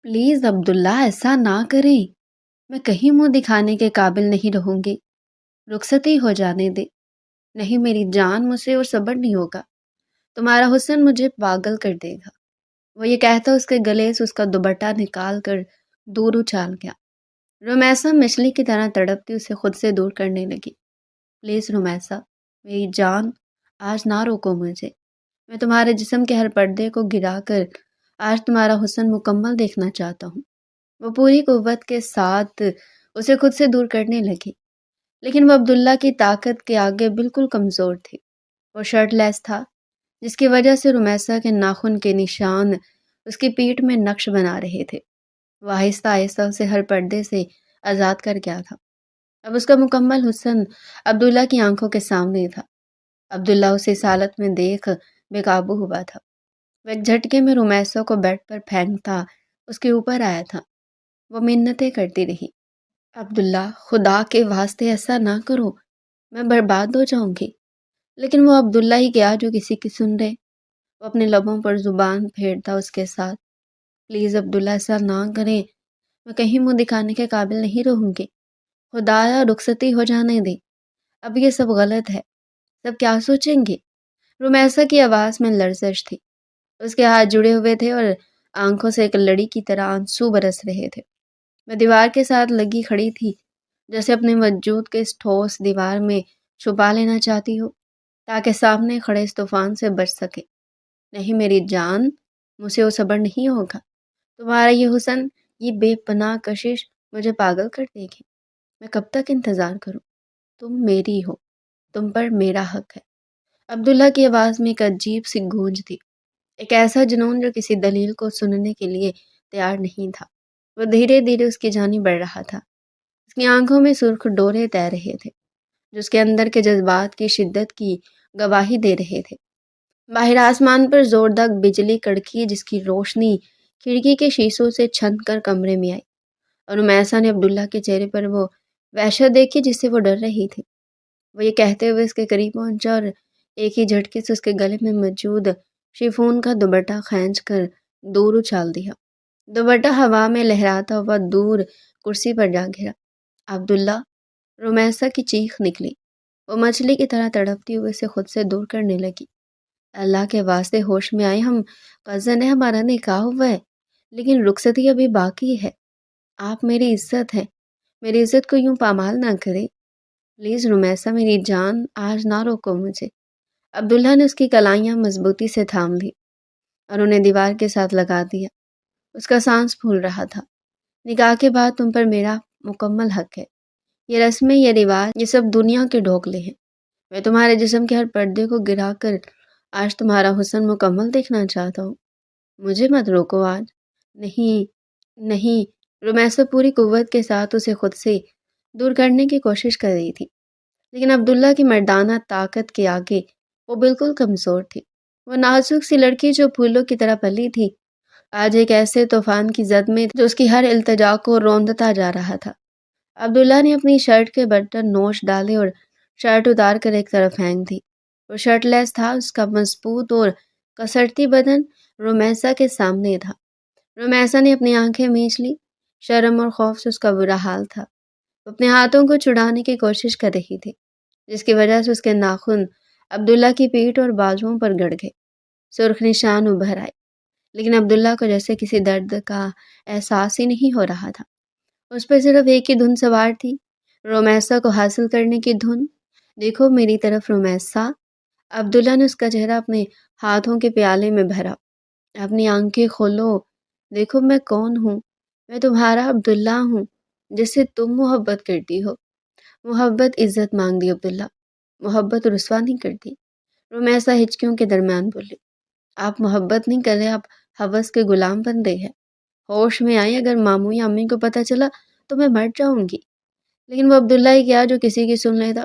Please عبداللہ ایسا نہ کریں، میں کہیں منہ دکھانے کے قابل نہیں رہوں گی، رخصتی ہو جانے دے۔ نہیں میری جان، مجھ سے اور صبر نہیں ہوگا، تمہارا حسن مجھے پاگل کر دے گا۔ وہ یہ کہتا اس کے گلے سے اس کا دوپٹہ نکال کر دور اچھال گیا۔ رومیسا مچھلی کی طرح تڑپتی اسے خود سے دور کرنے لگی۔ پلیز رومیسا، میری جان، آج نہ روکو مجھے، میں تمہارے جسم کے ہر پردے کو گرا کر آج تمہارا حسن مکمل دیکھنا چاہتا ہوں۔ وہ پوری قوت کے ساتھ اسے خود سے دور کرنے لگی، لیکن وہ عبداللہ کی طاقت کے آگے بالکل کمزور تھی۔ وہ شرٹ لیس تھا، جس کی وجہ سے رومیسا کے ناخن کے نشان اس کی پیٹھ میں نقش بنا رہے تھے۔ وہ آہستہ آہستہ اسے ہر پردے سے آزاد کر گیا تھا۔ اب اس کا مکمل حسن عبداللہ کی آنکھوں کے سامنے تھا۔ عبداللہ اسے اس حالت میں دیکھ بے قابو ہوا تھا۔ وہ ایک جھٹکے میں رومیسا کو بیڈ پر پھینکتا اس کے اوپر آیا تھا۔ وہ منتیں کرتی رہی، عبداللہ خدا کے واسطے ایسا نہ کرو، میں برباد ہو جاؤں گی۔ لیکن وہ عبداللہ ہی کیا جو کسی کی سن رہے۔ وہ اپنے لبوں پر زبان پھیرتا اس کے ساتھ، پلیز عبداللہ ایسا نہ کریں، میں کہیں منہ دکھانے کے قابل نہیں رہوں گی، خدایا رخصتی ہو جانے دے، اب یہ سب غلط ہے، سب کیا سوچیں گے؟ رومیسا کی آواز میں لرزش تھی، اس کے ہاتھ جڑے ہوئے تھے اور آنکھوں سے ایک لڑی کی طرح آنسو برس رہے تھے۔ میں دیوار کے ساتھ لگی کھڑی تھی، جیسے اپنے وجود کے اس ٹھوس دیوار میں چھپا لینا چاہتی ہو تاکہ سامنے کھڑے اس طوفان سے بچ سکے۔ نہیں میری جان، مجھ سے وہ صبر نہیں ہوگا، تمہارا یہ حسن، یہ بے پناہ کشش مجھے پاگل کر دے گی۔ میں کب تک انتظار کروں؟ تم میری ہو، تم پر میرا حق ہے۔ عبداللہ کی آواز میں ایک عجیب سی گونج تھی، ایک ایسا جنون جو کسی دلیل کو سننے کے لیے تیار نہیں تھا۔ وہ دھیرے دھیرے اس کی جانب بڑھ رہا تھا، اس کی آنکھوں میں سرخ ڈورے تیر رہے تھے جو اس کے اندر کے جذبات کی شدت کی گواہی دے رہے تھے۔ باہر آسمان پر زوردار بجلی کڑکی جس کی روشنی کھڑکی کے شیشوں سے چھن کر کمرے میں آئی، اور رومیسا نے عبداللہ کے چہرے پر وہ وحشت دیکھی جس سے وہ ڈر رہی تھی۔ وہ یہ کہتے ہوئے اس کے قریب پہنچا اور ایک ہی جھٹکے سے اس کے گلے میں موجود شیفون کا دوپٹہ کھینچ کر دور اچھال دیا۔ دوپٹہ ہوا میں لہراتا ہوا دور کرسی پر جا گرا۔ عبداللہ، رومیسا کی چیخ نکلی۔ وہ مچھلی کی طرح تڑپتی ہوئے اسے خود سے دور کرنے لگی۔ اللہ کے واسطے ہوش میں آئے، ہم کزن ہے، ہمارا نکاح ہوا ہے، لیکن رخصتی ابھی باقی ہے۔ آپ میری عزت ہے، میری عزت کو یوں پامال نہ کرے۔ پلیز رومیسا میری جان، آج نہ روکو مجھے۔ عبداللہ نے اس کی کلائیاں مضبوطی سے تھام لی اور انہیں دیوار کے ساتھ لگا دیا۔ اس کا سانس پھول رہا تھا۔ نکاح کے بعد تم پر میرا مکمل حق ہے، یہ رسمیں، یہ رواج، یہ سب دنیا کے ڈھوکلے ہیں۔ میں تمہارے جسم کے ہر پردے کو گرا کر آج تمہارا حسن مکمل دیکھنا چاہتا ہوں، مجھے مت روکو آج۔ نہیں نہیں، رومیسا پوری قوت کے ساتھ اسے خود سے دور کرنے کی کوشش کر رہی تھی، لیکن عبداللہ کی مردانہ طاقت کے آگے وہ بالکل کمزور تھی۔ وہ نازک سی لڑکی جو پھولوں کی طرح پلی تھی، آج ایک ایسے طوفان کی زد میں جو اس کی ہر التجا کو روندتا جا رہا تھا۔ عبداللہ نے اپنی شرٹ کے بٹن نوچ ڈالے اور شرٹ اتار کر ایک طرف پھینک دی۔ وہ شرٹ لیس تھا، اس کا مضبوط اور کسرتی بدن رومیسا کے سامنے تھا۔ رومیسا نے اپنی آنکھیں مینچ لی، شرم اور خوف سے اس کا برا حال تھا۔ وہ اپنے ہاتھوں کو چھڑانے کی کوشش کر رہی تھی، جس کی وجہ سے اس کے ناخن عبداللہ کی پیٹھ اور بازوؤں پر گڑ گئے، سرخ نشان ابھر آئے، لیکن عبداللہ کو جیسے کسی درد کا احساس ہی نہیں ہو رہا تھا۔ اس پہ صرف ایک ہی دھن سوار تھی، رومیسا کو حاصل کرنے کی دھن۔ دیکھو میری طرف رومیسا۔ عبداللہ نے اس کا چہرہ اپنے ہاتھوں کے پیالے میں بھرا۔ اپنی آنکھیں کھولو، دیکھو میں کون ہوں، میں تمہارا عبداللہ ہوں جس سے تم محبت کرتی ہو۔ محبت عزت مانگتی عبداللہ، محبت رسوا نہیں کرتی۔ رومیسا ہچکیوں کے درمیان بولی، آپ محبت نہیں کر رہے، آپ ہوس کے غلام بندے ہیں۔ ہوش میں آئی، اگر ماموں یا امی کو پتہ چلا تو میں مر جاؤں گی۔ لیکن وہ عبداللہ ہی کیا جو کسی کی سن لیتا۔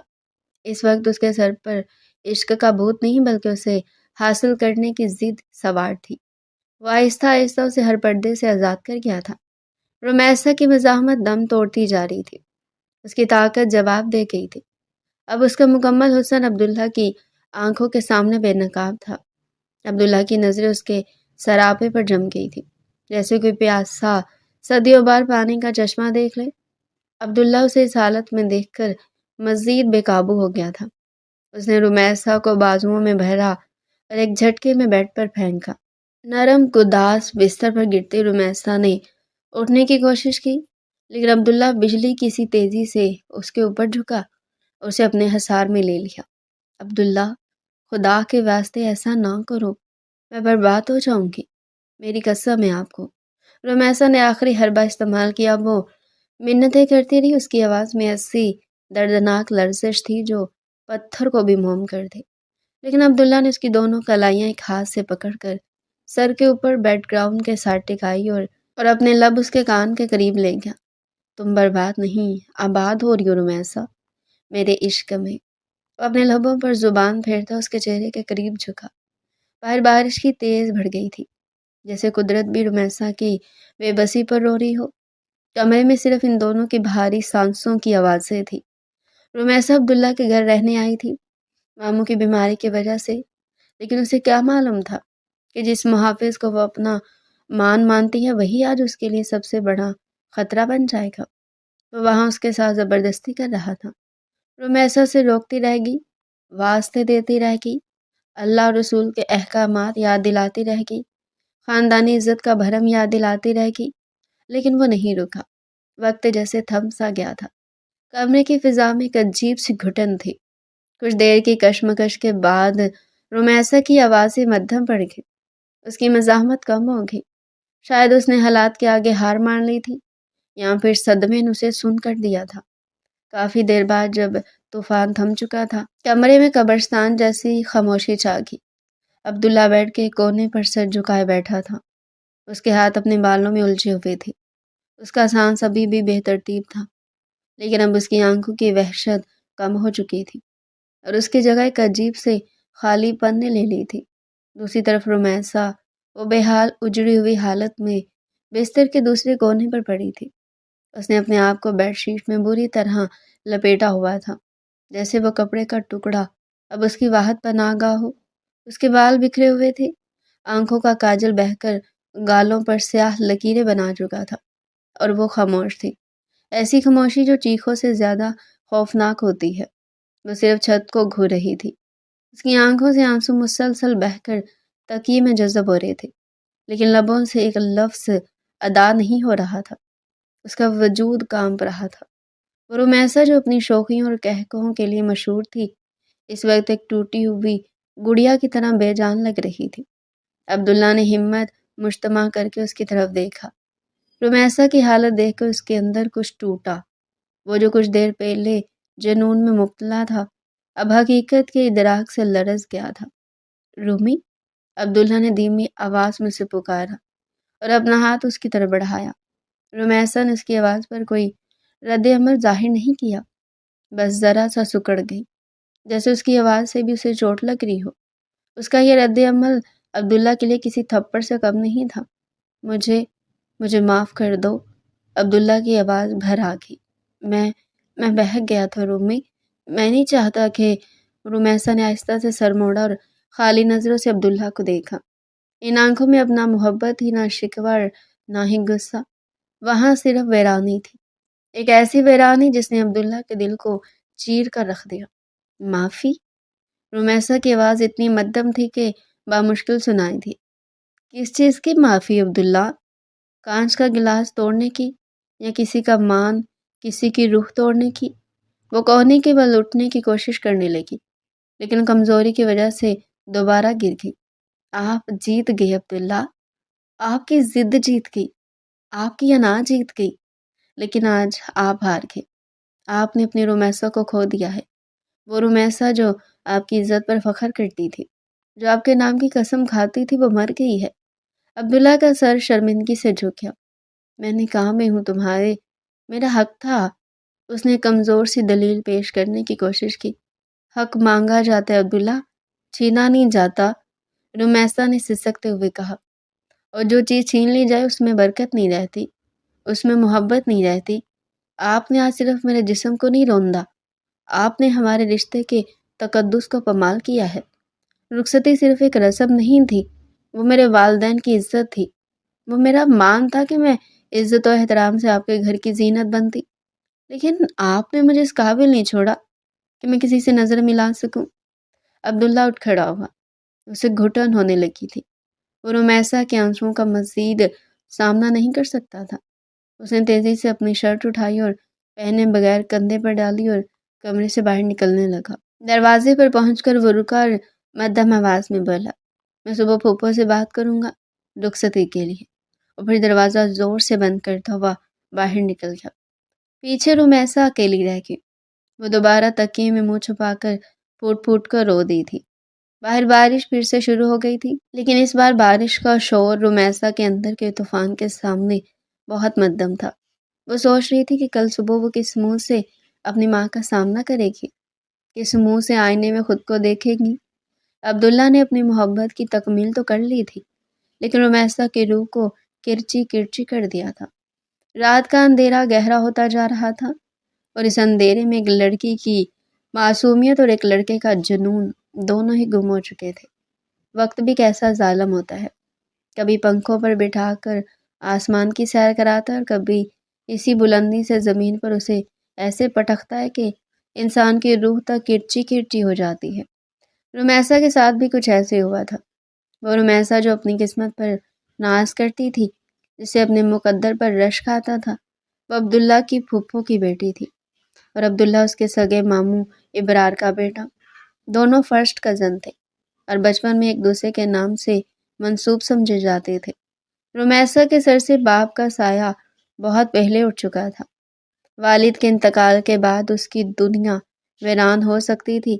اس وقت اس کے سر پر عشق کا بھوت نہیں بلکہ اسے حاصل کرنے کی ضد سوار تھی۔ وہ آہستہ آہستہ اسے ہر پردے سے آزاد کر گیا تھا۔ رومیسا کی مزاحمت دم توڑتی جا رہی تھی، اس کی طاقت جواب دے گئی تھی۔ اب اس کا مکمل حسن عبداللہ کی آنکھوں کے سامنے بے نقاب تھا۔ عبداللہ کی نظریں اس کے سراپے پر جم گئی تھی۔ جیسے کوئی پیاسا صدیوں بار پانی کا چشمہ دیکھ لے۔ عبداللہ اسے اس حالت میں دیکھ کر مزید بے قابو ہو گیا تھا۔ اس نے رمیسا کو بازوؤں میں بھرا اور ایک جھٹکے میں بیڈ پر پھینکا۔ نرم گداس بستر پر گرتی رمیسا نے اٹھنے کی کوشش کی، لیکن عبداللہ بجلی کی سی تیزی سے اس کے اوپر جھکا اور اسے اپنے حصار میں لے لیا۔ عبداللہ، خدا کے واسطے ایسا نہ کرو، میں برباد ہو جاؤں گی، میری قسم ہے آپ کو۔ رمیسا نے آخری حربہ استعمال کیا۔ وہ منتیں کرتی رہی، اس کی آواز میں ایسی دردناک لرزش تھی جو پتھر کو بھی موم کر دے۔ لیکن عبداللہ نے اس کی دونوں کلائیاں ایک ہاتھ سے پکڑ کر سر کے اوپر بیڈ گراؤنڈ کے ساتھ ٹکائی اور اپنے لب اس کے کان کے قریب لے گیا۔ تم برباد نہیں، آباد ہو رہی ہو رمیسا، میرے عشق میں۔ وہ اپنے لبوں پر زبان پھیرتا اس کے چہرے کے قریب جھکا۔ باہر بارش کی تیز بڑھ گئی تھی، جیسے قدرت بھی رمیسا کی بے بسی پر رو رہی ہو۔ کمرے میں صرف ان دونوں کی بھاری سانسوں کی آوازیں تھی۔ رمیسا عبداللہ کے گھر رہنے آئی تھی ماموں کی بیماری کی وجہ سے، لیکن اسے کیا معلوم تھا کہ جس محافظ کو وہ اپنا مانتی ہے وہی آج اس کے لیے سب سے بڑا خطرہ بن جائے گا۔ وہ وہاں اس کے ساتھ زبردستی کر رہا تھا۔ رمیسا سے روکتی رہے گی، واسطے دیتی رہے گی، اللہ اور رسول کے احکامات یاد دلاتی رہے گی، خاندانی عزت کا بھرم یاد دلاتی رہے گی، لیکن وہ نہیں رکا۔ وقت جیسے تھم سا گیا تھا۔ کمرے کی فضا میں ایک عجیب سی گھٹن تھی۔ کچھ دیر کی کشمکش کے بعد رمیسا کی آوازیں مدھم پڑ گئی۔ اس کی مزاحمت کم ہو گئی۔ شاید اس نے حالات کے آگے ہار مان لی تھی، یا پھر صدمے نے اسے سن کر دیا تھا۔ کافی دیر بعد جب طوفان تھم چکا تھا، کمرے میں قبرستان جیسی خاموشی چھا گئی۔ عبداللہ بیڈ کے کونے پر سر جھکائے بیٹھا تھا۔ اس کے ہاتھ اپنے بالوں میں الجھے ہوئے تھے۔ اس کا سانس ابھی بھی بے ترتیب تھا، لیکن اب اس کی آنکھوں کی وحشت کم ہو چکی تھی اور اس کی جگہ ایک عجیب سے خالی پن نے لے لی تھی۔ دوسری طرف رمیسا وہ بے حال اجڑی ہوئی حالت میں بستر کے دوسرے کونے پر پڑی تھی۔ اس نے اپنے آپ کو بیڈ شیٹ میں بری طرح لپیٹا ہوا تھا، جیسے وہ کپڑے کا ٹکڑا اب اس کی واحد پناہ گاہ ہو۔ اس کے بال بکھرے ہوئے تھے، آنکھوں کا کاجل بہہ کر گالوں پر سیاہ لکیریں بنا چکا تھا، اور وہ خاموش تھی، ایسی خاموشی جو چیخوں سے زیادہ خوفناک ہوتی ہے۔ وہ صرف چھت کو گھور رہی تھی۔ اس کی آنکھوں سے آنسو مسلسل بہہ کر تکیے میں جذب ہو رہے تھے، لیکن لبوں سے ایک لفظ ادا نہیں ہو رہا تھا۔ اس کا وجود کانپ رہا تھا۔ وہ رمیسا جو اپنی شوخیوں اور قہقہوں کے لیے مشہور تھی، اس وقت ایک ٹوٹی ہوئی گڑیا کی طرح بے جان لگ رہی تھی۔ عبداللہ نے ہمت مجتمع کر کے اس کی طرف دیکھا۔ رمیسا کی حالت دیکھ کر اس کے اندر کچھ ٹوٹا۔ وہ جو کچھ دیر پہلے جنون میں مبتلا تھا، اب حقیقت کے ادراک سے لرز گیا تھا۔ رومی، عبداللہ نے دھیمی آواز میں سے پکارا اور اپنا ہاتھ اس کی طرف بڑھایا۔ رمیسا نے اس کی آواز پر کوئی رد عمل ظاہر نہیں کیا، بس ذرا سا سکڑ گئی، جیسے اس کی آواز سے بھی اسے چوٹ لگ رہی ہو۔ اس کا یہ رد عمل عبداللہ کے لیے کسی تھپڑ سے کم نہیں تھا۔ مجھے معاف کر دو، عبداللہ کی آواز بھر آ گئی۔ میں بہک گیا تھا رومی، میں نہیں چاہتا کہ… رمیسا نے آہستہ سے سر موڑا اور خالی نظروں سے عبداللہ کو دیکھا۔ ان آنکھوں میں اب نہ محبت ہی، نہ شکوہ، نہ ہی غصہ، وہاں صرف ویرانی تھی، ایک ایسی ویرانی جس نے عبداللہ کے دل کو چیر کر رکھ دیا۔ معافی؟ رمیسا کی آواز اتنی مدھم تھی کہ بامشکل سنائی تھی۔ کس چیز کی معافی عبداللہ؟ کانچ کا گلاس توڑنے کی، یا کسی کا مان، کسی کی روح توڑنے کی؟ وہ کوہنی کے بل اٹھنے کی کوشش کرنے لگی، لیکن کمزوری کی وجہ سے دوبارہ گر گئی۔ آپ جیت گئے عبداللہ، آپ کی ضد جیت گئی، آپ کی انا جیت گئی، لیکن آج آپ ہار گئے۔ آپ نے اپنی رمیسا کو کھو دیا ہے، وہ رمیسا جو آپ کی عزت پر فخر کرتی تھی، جو آپ کے نام کی قسم کھاتی تھی، وہ مر گئی ہے۔ عبداللہ کا سر شرمندگی سے جھک گیا۔ میں نے کہا میں ہوں تمہارے، میرا حق تھا۔ اس نے کمزور سی دلیل پیش کرنے کی کوشش کی۔ حق مانگا جاتا ہے عبداللہ، چھینا نہیں جاتا، رمیسا نے سسکتے ہوئے کہا۔ اور جو چیز چھین لی جائے اس میں برکت نہیں رہتی، اس میں محبت نہیں رہتی۔ آپ نے آج صرف میرے جسم کو نہیں روندا، آپ نے ہمارے رشتے کے تقدس کو پامال کیا ہے۔ رخصتی صرف ایک رسم نہیں تھی، وہ میرے والدین کی عزت تھی، وہ میرا مان تھا کہ میں عزت و احترام سے آپ کے گھر کی زینت بنتی، لیکن آپ نے مجھے اس قابل نہیں چھوڑا کہ میں کسی سے نظر ملا سکوں۔ عبداللہ اٹھ کھڑا ہوا، اسے گھٹن ہونے لگی تھی۔ وہ رمیسا کے آنسوؤں کا مزید سامنا نہیں کر سکتا تھا۔ اس نے تیزی سے اپنی شرٹ اٹھائی اور پہنے بغیر کندھے پر ڈالی اور کمرے سے باہر نکلنے لگا۔ دروازے پر پہنچ کر وہ رکا اور مدھم آواز میں بولا، میں صبح پھوپھو سے بات کروں گا رخصتی کے لیے، اور پھر دروازہ زور سے بند کرتا ہوا باہر نکل گیا۔ پیچھے رمیسا اکیلی رہ گئی۔ وہ دوبارہ تکیے میں منہ چھپا کر پھوٹ پھوٹ کر رو دی تھی۔ باہر بارش پھر سے شروع ہو گئی تھی، لیکن اس بار بارش کا شور رمیسا کے اندر کے طوفان کے سامنے بہت مدھم تھا۔ وہ سوچ رہی تھی کہ کل صبح وہ کس منہ سے اپنی ماں کا سامنا کرے گی، کس منہ سے آئینے میں خود کو دیکھے گی۔ عبداللہ نے اپنی محبت کی تکمیل تو کر لی تھی، لیکن رمیسا کی روح کو کرچی کرچی کر دیا تھا۔ رات کا اندھیرا گہرا ہوتا جا رہا تھا، اور اس اندھیرے میں ایک لڑکی کی معصومیت اور ایک لڑکے کا جنون دونوں ہی گم ہو چکے تھے۔ وقت بھی کیسا ظالم ہوتا ہے، کبھی پنکھوں پر بٹھا کر آسمان کی سیر کراتا ہے اور کبھی اسی بلندی سے زمین پر اسے ایسے پٹکتا ہے کہ انسان کی روح تک کرچی کرچی ہو جاتی ہے۔ رمیسا کے ساتھ بھی کچھ ایسے ہوا تھا۔ وہ رمیسا جو اپنی قسمت پر ناز کرتی تھی، جسے اپنے مقدر پر رشک آتا تھا، وہ عبداللہ کی پھوپھو کی بیٹی تھی، اور عبداللہ اس کے سگے ماموں ابرار کا بیٹا۔ دونوں فرسٹ کزن تھے اور بچپن میں ایک دوسرے کے نام سے منسوب سمجھے جاتے تھے۔ رمیسا کے سر سے باپ کا سایہ بہت پہلے اٹھ چکا تھا۔ والد کے انتقال کے بعد اس کی دنیا ویران ہو سکتی تھی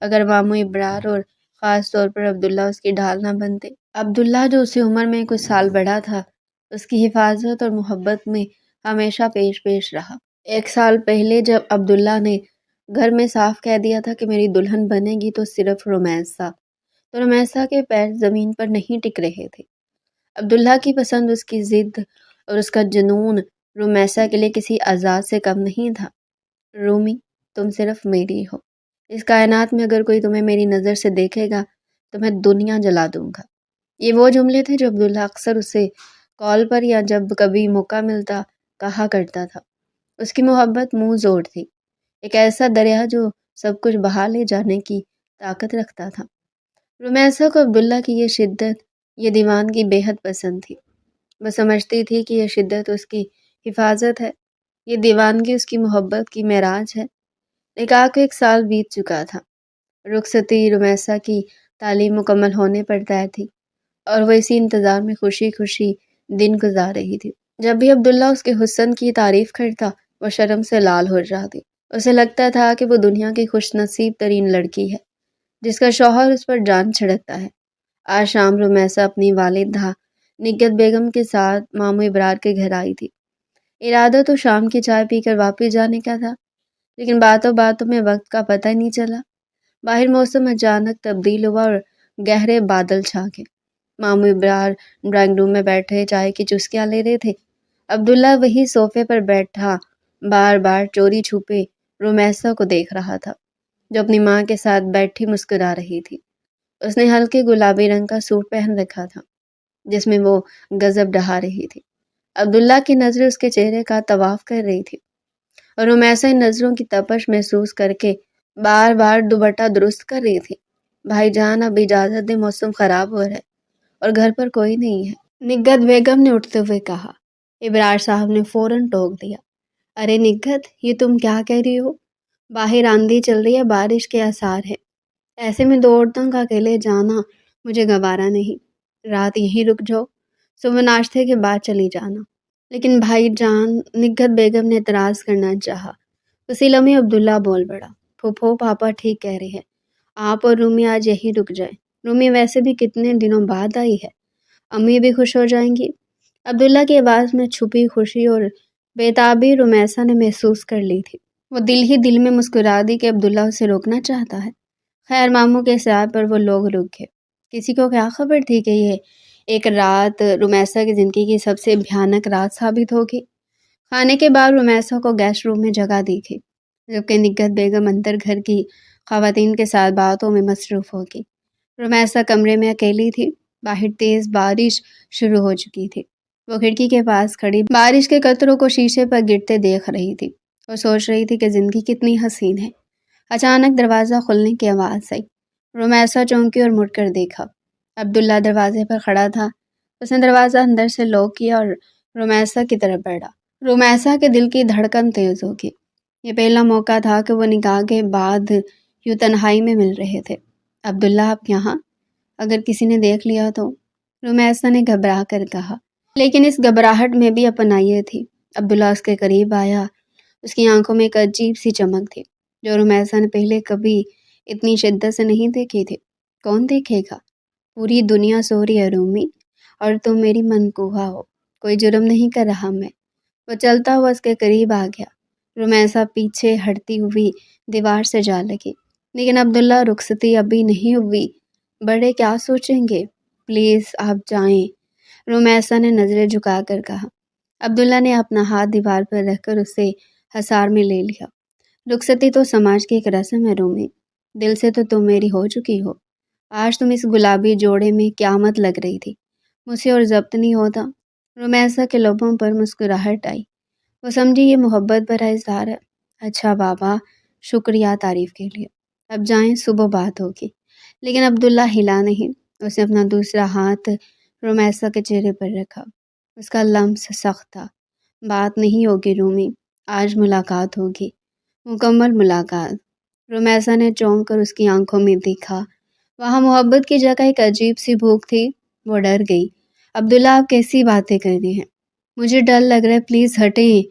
اگر ماموں ابرار اور خاص طور پر عبداللہ اس کی ڈھال نہ بنتے۔ عبداللہ جو اسے عمر میں کچھ سال بڑا تھا، اس کی حفاظت اور محبت میں ہمیشہ پیش پیش رہا۔ 1 سال پہلے جب عبداللہ نے گھر میں صاف کہہ دیا تھا کہ میری دلہن بنے گی تو صرف رمیسا، تو رمیسا کے پیر زمین پر نہیں ٹک رہے تھے۔ عبداللہ کی پسند، اس کی ضد اور اس کا جنون رمیسا کے لیے کسی آزاد سے کم نہیں تھا۔ رومی، تم صرف میری ہو۔ اس کائنات میں اگر کوئی تمہیں میری نظر سے دیکھے گا تو میں دنیا جلا دوں گا۔ یہ وہ جملے تھے جو عبداللہ اکثر اسے کال پر یا جب کبھی موقع ملتا کہا کرتا تھا۔ اس کی محبت منہ زور تھی، ایک ایسا دریا جو سب کچھ بہا لے جانے کی طاقت رکھتا تھا۔ رمیسا کو عبداللہ کی یہ شدت، یہ دیوانگی بے حد پسند تھی۔ وہ سمجھتی تھی کہ یہ شدت اس کی حفاظت ہے، یہ دیوانگی اس کی محبت کی معراج ہے۔ نکاح کو 1 سال بیت چکا تھا۔ رخصتی رمیسا کی تعلیم مکمل ہونے پر طے تھی، اور وہ اسی انتظار میں خوشی خوشی دن گزار رہی تھی۔ جب بھی عبداللہ اس کے حسن کی تعریف کرتا، وہ شرم سے لال ہو جاتی۔ اسے لگتا تھا کہ وہ دنیا کی خوش نصیب ترین لڑکی ہے جس کا شوہر اس پر جان چھڑکتا ہے۔ آج شام رمیسا اپنی والدہ نگہت بیگم کے ساتھ ماموں ابرار کے گھر آئی تھی۔ ارادہ تو شام کی چائے پی کر واپس جانے کا تھا، لیکن باتوں باتوں میں وقت کا پتہ ہی نہیں چلا۔ باہر موسم اچانک تبدیل ہوا اور گہرے بادل چھا گئے۔ ماموں ابرار ڈرائنگ روم میں بیٹھے چائے کی چسکیاں لے رہے تھے۔ عبداللہ وہی صوفے پر بیٹھا بار بار چوری چھپے رمیسا کو دیکھ رہا تھا، جو اپنی ماں کے ساتھ بیٹھی مسکرا رہی تھی۔ اس نے ہلکے گلابی رنگ کا سوٹ پہن رکھا تھا جس میں وہ غضب ڈھا رہی تھی۔ عبداللہ کی نظریں اس کے چہرے کا طواف کر رہی تھی، اور رمیسا ان نظروں کی تپش محسوس کر کے بار بار دوپٹہ درست کر رہی تھی۔ بھائی جان، اب اجازت دے، موسم خراب ہو رہا ہے اور گھر پر کوئی نہیں ہے، نگہت بیگم نے اٹھتے ہوئے کہا۔ ابرار صاحب نے فوراً ٹوک دیا، ارے نگہت، یہ تم کیا کہہ رہی ہو؟ باہر آندھی چل رہی ہے، بارش کے آثار ہے، ایسے میں 2 عورتوں کا اکیلے جانا مجھے گوارا نہیں۔ رات یہیں رک جاؤ، صبح ناشتے کے بعد چلی جانا۔ لیکن بھائی جان، نگہت بیگم نے اعتراض کرنا چاہا۔ اسی لمحے عبداللہ بول پڑا، پھوپھو، پاپا ٹھیک کہہ رہے ہیں، آپ اور رومی آج یہیں رک جائیں۔ رومی ویسے بھی کتنے دنوں بعد آئی ہے، امی بھی خوش ہو جائیں گی۔ عبداللہ کی آواز میں چھپی خوشی اور بےتابی رمیسا نے محسوس کر لی تھی۔ وہ دل ہی دل میں مسکرا دی کہ عبداللہ اسے روکنا چاہتا ہے۔ خیر، ماموں کے سیاح پر وہ لوگ رک گئے۔ کسی کو کیا خبر تھی کہ یہ ایک رات رمیسا کی زندگی کی سب سے بھیانک رات ثابت ہوگی۔ کھانے کے بعد رمیسا کو گیسٹ روم میں جگہ دی گئی، جبکہ نگہت بیگم اندر گھر کی خواتین کے ساتھ باتوں میں مصروف ہوگی۔ رمیسا کمرے میں اکیلی تھی۔ باہر تیز بارش شروع ہو چکی تھی۔ وہ کھڑکی کے پاس کھڑی بارش کے قطروں کو شیشے پر گرتے دیکھ رہی تھی اور سوچ رہی تھی کہ زندگی کتنی حسین ہے۔ اچانک دروازہ کھلنے کی آواز آئی۔ رمیسا چونکی اور مڑ کر دیکھا۔ عبداللہ دروازے پر کھڑا تھا۔ اس نے دروازہ اندر سے لاک کیا اور رمیسا کی طرف بڑھا۔ رمیسا کے دل کی دھڑکن تیز ہو گئی۔ یہ پہلا موقع تھا کہ وہ نکاح کے بعد یوں تنہائی میں مل رہے تھے۔ عبداللہ آپ یہاں؟ اگر کسی نے دیکھ لیا تو؟ رمیسا نے گھبرا کر کہا، لیکن اس گھبراہٹ میں بھی اپنائیت تھی۔ عبداللہ اس کے قریب آیا۔ اس کی آنکھوں میں ایک عجیب سی چمک تھی جو رمیسا نے پہلے کبھی اتنی شدت سے نہیں دیکھی تھی۔ کون دیکھے گا؟ پوری دنیا سو رہی ہے رومی، اور تم میری منکوہا ہو۔ کوئی جرم نہیں کر رہا میں۔ وہ چلتا ہوا اس کے قریب آ گیا۔ رمیسا پیچھے ہٹتی ہوئی دیوار سے جا لگی، لیکن عبداللہ رخصتی ابھی نہیں ہوئی۔ بڑے کیا سوچیں گے؟ پلیز آپ جائیں، رمیسا نے نظریں جھکا کر کہا۔ عبداللہ نے اپنا ہاتھ دیوار پر رکھ کر اسے حصار میں لے لیا۔ رخصتی تو سماج کی ایک رسم ہے رومی، دل سے تو تم میری ہو چکی ہو۔ آج تم اس گلابی جوڑے میں قیامت لگ رہی تھی، مجھ سے اور ضبط نہیں ہوتا۔ رمیسا کے لبوں پر مسکراہٹ آئی۔ وہ سمجھی یہ محبت بھرا اظہار ہے۔ اچھا بابا، شکریہ تعریف کے لیے، اب جائیں، صبح بات ہوگی۔ لیکن عبداللہ ہلا نہیں۔ اس نے اپنا دوسرا ہاتھ رمیسا کے چہرے پر رکھا۔ اس کا لمس سخت تھا۔ بات نہیں ہوگی رومی، آج ملاقات ہوگی، مکمل ملاقات۔ رمیسا نے چونک کر اس کی آنکھوں میں دیکھا۔ وہاں محبت کی جگہ ایک عجیب سی بھوک تھی۔ وہ ڈر گئی۔ عبداللہ آپ کیسی باتیں کر رہی ہیں؟ مجھے ڈر لگ رہا ہے، پلیز ہٹیں۔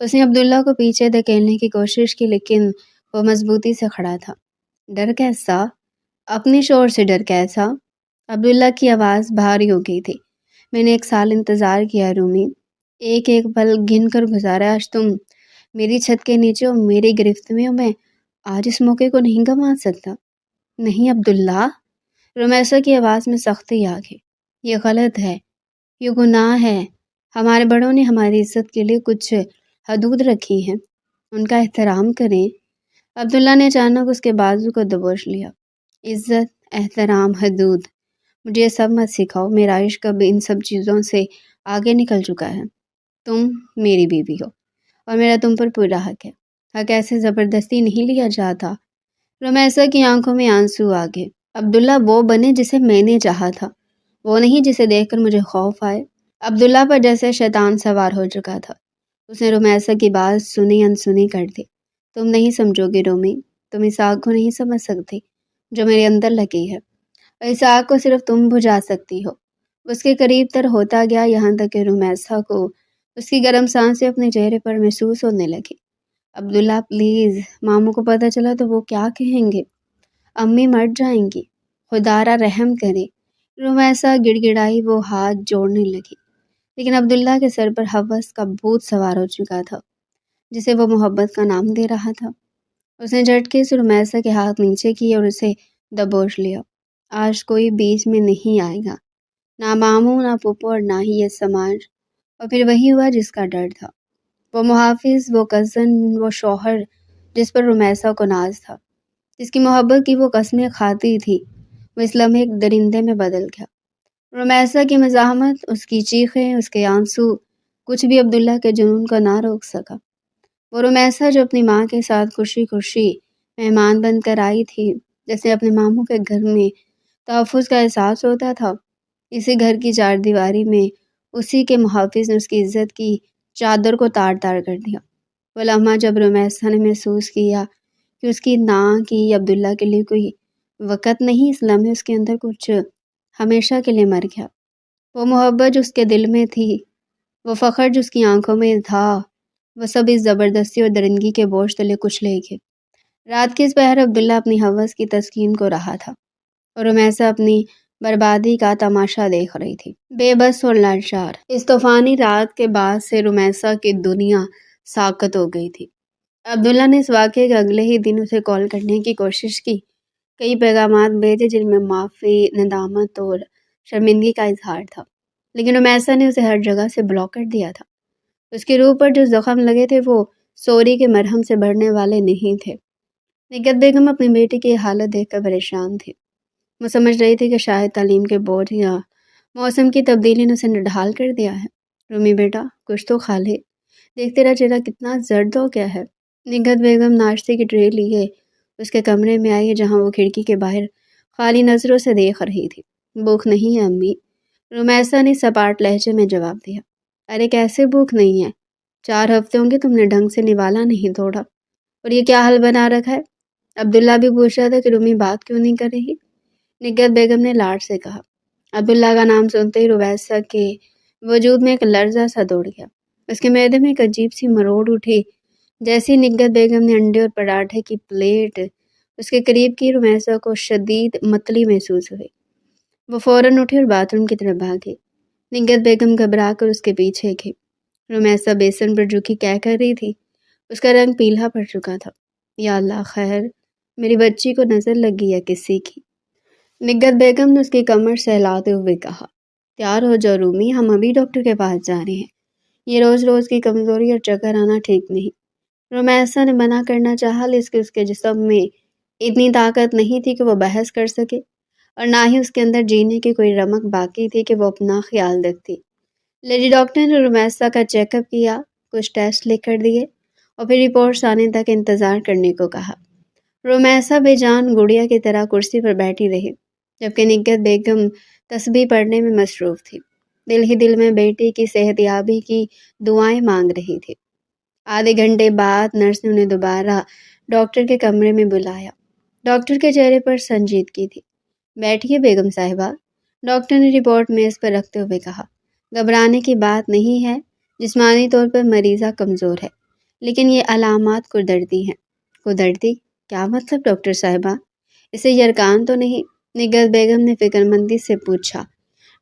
اس نے عبداللہ کو پیچھے دھکیلنے کی کوشش کی، لیکن وہ مضبوطی سے کھڑا تھا۔ ڈر کیسا؟ اپنے شوہر سے ڈر کیسا؟ عبداللہ کی آواز بھاری ہو گئی تھی۔ میں نے 1 سال انتظار کیا رومی، ایک ایک پل گن کر گزارا۔ آج تم میری چھت کے نیچے ہو، میری گرفت میں ہو۔ میں آج اس موقع کو نہیں گنوا سکتا۔ نہیں عبداللہ، رمیسا کی آواز میں سختی آ گئی۔ یہ غلط ہے، یہ گناہ ہے۔ ہمارے بڑوں نے ہماری عزت کے لیے کچھ حدود رکھی ہیں، ان کا احترام کریں۔ عبداللہ نے اچانک اس کے بازو کو دبوچ لیا۔ عزت، احترام، حدود، مجھے یہ سب مت سکھاؤ۔ میرا عشق اب ان سب چیزوں سے آگے نکل چکا ہے۔ تم میری بیوی ہو اور میرا تم پر پورا حق ہے۔ حق ایسے زبردستی نہیں لیا جاتا۔ رمیسا کی آنکھوں میں آنسو آ گئے۔ عبداللہ وہ بنے جسے میں نے چاہا تھا، وہ نہیں جسے دیکھ کر مجھے خوف آئے۔ عبداللہ پر جیسے شیطان سوار ہو چکا تھا۔ اس نے رمیسا کی بات سنی انسنی کر دی۔ تم نہیں سمجھو گی رومی، تم اس آگ کو نہیں سمجھ سکتی جو میرے اندر لگی ہے، اور اس آگ کو صرف تم بجھا سکتی ہو۔ اس کے قریب تر ہوتا گیا، یہاں تک کہ رمیسا کو اس کی گرم سانسیں اپنے چہرے پر محسوس ہونے لگی۔ عبداللہ پلیز، ماموں کو پتہ چلا تو وہ کیا کہیں گے؟ امی مر جائیں گی، خدا را رحم کرے۔ رمیسا گڑ گڑائی، وہ ہاتھ جوڑنے لگی، لیکن عبداللہ کے سر پر ہوس کا بھوت سوار ہو چکا تھا جسے وہ محبت کا نام دے رہا تھا۔ اس نے جھٹکے سے رمیسا کے ہاتھ نیچے کیے اور اسے دبوچ لیا۔ آج کوئی بیچ میں نہیں آئے گا، نہ ماموں، نہ پھپھو، اور نہ ہی یہ سماج۔ اور پھر وہی ہوا جس کا ڈر تھا۔ وہ محافظ، وہ کزن، وہ شوہر جس پر رمیسا کو ناز تھا، جس کی محبت کی وہ قسمیں کھاتی تھی، وہ اس لمحے ایک درندے میں بدل گیا۔ رمیسا کی مزاحمت، اس کی چیخیں، اس کے آنسو، کچھ بھی عبداللہ کے جنون کو نہ روک سکا۔ وہ رمیسا جو اپنی ماں کے ساتھ خوشی خوشی مہمان بن کر آئی تھی، جیسے اپنے ماموں کے گھر میں تحفظ کا احساس ہوتا تھا، اسی گھر کی 4 دیواری میں اسی کے محافظ نے اس کی عزت کی چادر کو تار تار کر دیا۔ وہ لمحہ جب رمیسا نے محسوس کیا کہ اس کی نا کی عبداللہ کے لیے کوئی وقت نہیں، اس لمحے اس کے اندر کچھ ہمیشہ کے لیے مر گیا۔ وہ محبت جو اس کے دل میں تھی، وہ فخر جو اس کی آنکھوں میں تھا، وہ سب اس زبردستی اور درندگی کے بوجھ تلے کچھ لے گئے۔ رات کے اس پہر عبداللہ اپنی ہوس کی تسکین کو رہا تھا اور رمیسا اپنی بربادی کا تماشا دیکھ رہی تھی، بے بس اور لاچار۔ اس طوفانی رات کے بعد سے رمیسا کی دنیا ساکت ہو گئی تھی۔ عبداللہ نے اس واقعے کے اگلے ہی دن اسے کال کرنے کی کوشش کی، کئی پیغامات بھیجے جن میں معافی، ندامت اور شرمندگی کا اظہار تھا، لیکن رمیسا نے اسے ہر جگہ سے بلاک کر دیا تھا۔ اس کی روح پر جو زخم لگے تھے وہ سوری کے مرہم سے بڑھنے والے نہیں تھے۔ نگہت بیگم اپنی بیٹی کی حالت دیکھ کر پریشان تھی۔ وہ سمجھ رہی تھی کہ شاید تعلیم کے بورڈ یا موسم کی تبدیلی نے اسے نڈھال کر دیا ہے۔ رومی بیٹا کچھ تو کھا لے، دیکھ تیرا چہرہ کتنا زرد ہو گیا ہے۔ نگہت بیگم ناشتے کی ٹرے لیے اس کے کمرے میں آئی جہاں وہ کھڑکی کے باہر خالی نظروں سے دیکھ رہی تھی۔ بھوک نہیں ہے امی، رومیسا نے سپاٹ لہجے میں جواب دیا۔ ارے کیسے بھوک نہیں ہے؟ 4 ہفتے ہوں گے تم نے ڈھنگ سے نوالا نہیں توڑا، اور یہ کیا حل بنا رکھا ہے؟ عبداللہ بھی پوچھ رہا تھا کہ رومی بات کیوں نہیں کر رہی۔ نگہت بیگم نے لاڈ سے کہا۔ عبداللہ کا نام سنتے ہی رومیسا کے وجود میں ایک لرزہ سا دوڑ گیا۔ اس کے معدے میں ایک عجیب سی مروڑ اٹھی۔ جیسی نگہت بیگم نے انڈے اور پراٹھے کی پلیٹ اس کے قریب کی، رومیسا کو شدید متلی محسوس ہوئی۔ وہ فوراً اٹھی اور باتھ روم کی طرف بھاگی۔ نگہت بیگم گھبرا کر اس کے پیچھے گئی۔ رومیسا بیسن پر جھکی کہہ کر رہی تھی۔ اس کا رنگ پیلا پڑ چکا تھا۔ یا اللہ خیر، میری بچی کو نظر لگی ہے کسی کی۔ نگہت بیگم نے اس کی کمر سہلاتے ہوئے کہا۔ تیار ہو جاؤ رومی، ہم ابھی ڈاکٹر کے پاس جا رہے ہیں۔ یہ روز روز کی کمزوری اور چکر آنا ٹھیک نہیں۔ رومیسا نے منع کرنا چاہا، لیکن اس کے جسم میں اتنی طاقت نہیں تھی کہ وہ بحث کر سکے، اور نہ ہی اس کے اندر جینے کی کوئی رمق باقی تھی کہ وہ اپنا خیال رکھتی۔ لیڈی ڈاکٹر نے رومیسا کا چیک اپ کیا، کچھ ٹیسٹ لکھ کر دیے اور پھر رپورٹس آنے تک انتظار کرنے کو کہا۔ رومیسا بے جان گڑیا کی طرح کرسی پر بیٹھی رہی، جبکہ نگہت بیگم تسبیح پڑھنے میں مصروف تھی۔ دل ہی دل میں بیٹی کی صحت یابی کی دعائیں مانگ رہی تھی۔ آدھے گھنٹے بعد نرس نے انہیں دوبارہ ڈاکٹر کے کمرے میں بلایا۔ ڈاکٹر کے چہرے پر سنجیدگی تھی۔ بیٹھیے بیگم صاحبہ، ڈاکٹر نے رپورٹ میز پر رکھتے ہوئے کہا۔ گھبرانے کی بات نہیں ہے، جسمانی طور پر مریضہ کمزور ہے، لیکن یہ علامات کدرتی ہیں۔ کدرتی؟ کیا مطلب ڈاکٹر صاحبہ؟ اسے یرکان تو نہیں؟ نگہت بیگم نے فکر مندی سے پوچھا۔